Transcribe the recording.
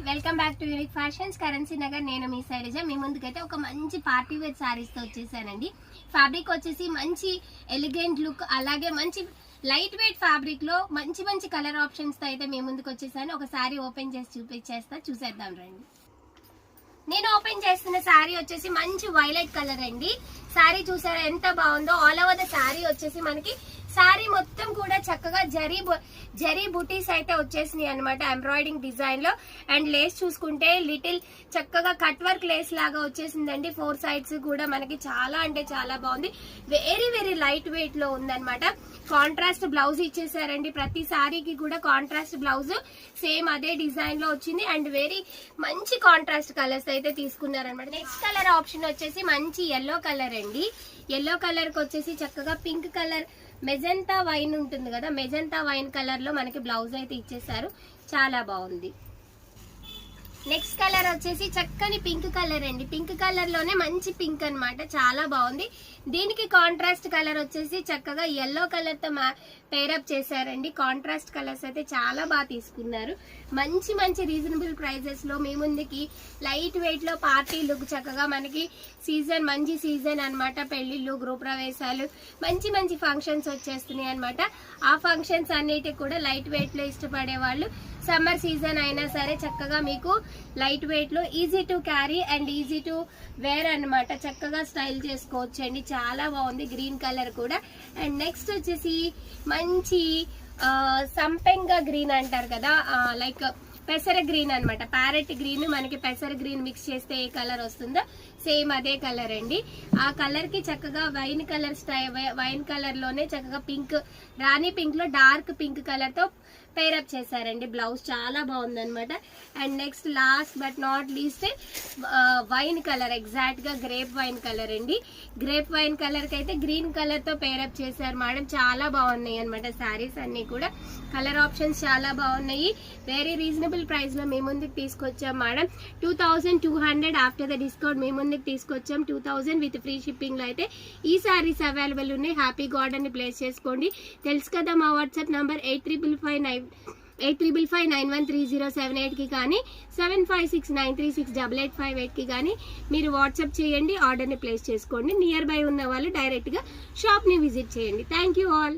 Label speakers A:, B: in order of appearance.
A: Welcome back to unique fashions currency Nagar. నేను మీ శైలజ. మీ ముందుకైతే ఒక మంచి పార్టీ వేర్ సారీస్ తో వచ్చేసానండి. ఫ్యాబ్రిక్ వచ్చేసి మంచి ఎలిగెంట్ లుక్, అలాగే మంచి లైట్ వెయిట్ ఫ్యాబ్రిక్ లో మంచి మంచి కలర్ ఆప్షన్స్ తో అయితే మీ ముందుకు వచ్చేసాను. ఒక సారీ ఓపెన్ చేసి చూసేద్దాం రండి. నేను ఓపెన్ చేస్తున్న సారీ వచ్చేసి మంచి వైలెట్ కలర్ అండి. సారీ చూసారా ఎంత బాగుందో. ఆల్ ఓవర్ ద సారీ వచ్చేసి మనకి సారీ మొత్తం కూడా చక్కగా జరీ బుటీస్ అయితే వచ్చేసినాయి అనమాట, ఎంబ్రాయిడింగ్ డిజైన్ లో. అండ్ లేస్ చూసుకుంటే లిటిల్ చక్కగా కట్ వర్క్ లేస్ లాగా వచ్చేసిందండి. 4 సైడ్స్ కూడా మనకి చాలా అంటే చాలా బాగుంది. వెరీ వెరీ లైట్ వెయిట్ లో ఉందన్నమాట. కాంట్రాస్ట్ బ్లౌజ్ ఇచ్చేసారండి. ప్రతి సారీకి కూడా కాంట్రాస్ట్ బ్లౌజ్ సేమ్ అదే డిజైన్ లో వచ్చింది. అండ్ వెరీ మంచి కాంట్రాస్ట్ కలర్స్ అయితే తీసుకున్నారనమాట. నెక్స్ట్ కలర్ ఆప్షన్ వచ్చేసి మంచి ఎల్లో కలర్ అండి. ఎల్లో కలర్ కి వచ్చేసి చక్కగా పింక్ కలర్ మెజెంటా వైన్ ఉంటుంది కదా, మెజెంటా వైన్ కలర్ లో మనకి బ్లౌజ్ అయితే ఇచ్చేసారు. చాలా బాగుంది. నెక్స్ట్ కలర్ వచ్చేసి చక్కని పింక్ కలర్ అండి. పింక్ కలర్ లోనే మంచి పింక్ అన్నమాట, చాలా బాగుంది. దీనికి కాంట్రాస్ట్ కలర్ వచ్చేసి చక్కగా ఎల్లో కలర్ తో పేరప్ చేశారండి. కాంట్రాస్ట్ కలర్స్ అయితే చాలా బాగా తీసుకున్నారు. మంచి మంచి రీజనబుల్ ప్రైజెస్ లో మీ ముందుకి లైట్ వెయిట్ లో పార్టీ లుక్, చక్కగా మనకి సీజన్ మంచి సీజన్ అన్నమాట. పెళ్లిళ్ళు, గృహప్రవేశాలు, మంచి మంచి ఫంక్షన్స్ వచ్చేస్తున్నాయి అన్నమాట. ఆ ఫంక్షన్స్ అన్నిటికి కూడా లైట్ వెయిట్ లో ఇష్టపడే వాళ్ళు సమ్మర్ సీజన్ అయినా సరే చక్కగా మీకు లైట్ వెయిట్ లో easy to carry and easy to wear అన్నమాట. చక్కగా స్టైల్ చేసుకోవచ్చు అండి. చాలా బాగుంది గ్రీన్ కలర్ కూడా. అండ్ నెక్స్ట్ వచ్చేసి మంచి సంపెంగ గ్రీన్ అంటారు కదా, లైక్ పెసర గ్రీన్ అన్నమాట. ప్యారెట్ గ్రీన్ మనకి పెసర గ్రీన్ మిక్స్ చేస్తే ఏ కలర్ వస్తుందో సేమ్ అదే కలర్ అండి. ఆ కలర్ కి చక్కగా వైన్ కలర్ లోనే చక్కగా పింక్, రాణి పింక్ లో డార్క్ పింక్ కలర్ తో పేరప్ చేశారండి. బ్లౌజ్ చాలా బాగుంది అనమాట. And next last but not least wine colour, exact గా గ్రేప్ వైన్ కలర్ అండి. గ్రేప్ వైన్ కలర్ కి అయితే గ్రీన్ కలర్ తో పేరప్ చేశారు మేడం. చాలా బాగున్నాయి అనమాట శారీస్ అన్ని కూడా. కలర్ ఆప్షన్స్ చాలా బాగున్నాయి. వెరీ రీజనబుల్ ప్రైస్ లో మీ ముందుకు తీసుకొచ్చాం మేడం. 2200 ఆఫ్టర్ ద డిస్కౌంట్ మీ ముందుకు తీసుకొచ్చాం. 2000 విత్ ఫ్రీ షిప్పింగ్ లో అయితే ఈ సారీస్ అవైలబుల్ ఉన్నాయి. హ్యాపీ గార్డెన్ ని ప్లేస్ చేసుకోండి. తెలుసు కదా మా వాట్సాప్ నంబర్ 8555913078 కి కానీ 7569368858 కి కానీ మీరు వాట్సాప్ చేయండి. ఆర్డర్ ని ప్లేస్ చేసుకోండి. నియర్ బై ఉన్న వాళ్ళు డైరెక్ట్ గా షాప్ ని విజిట్ చేయండి. Thank you all.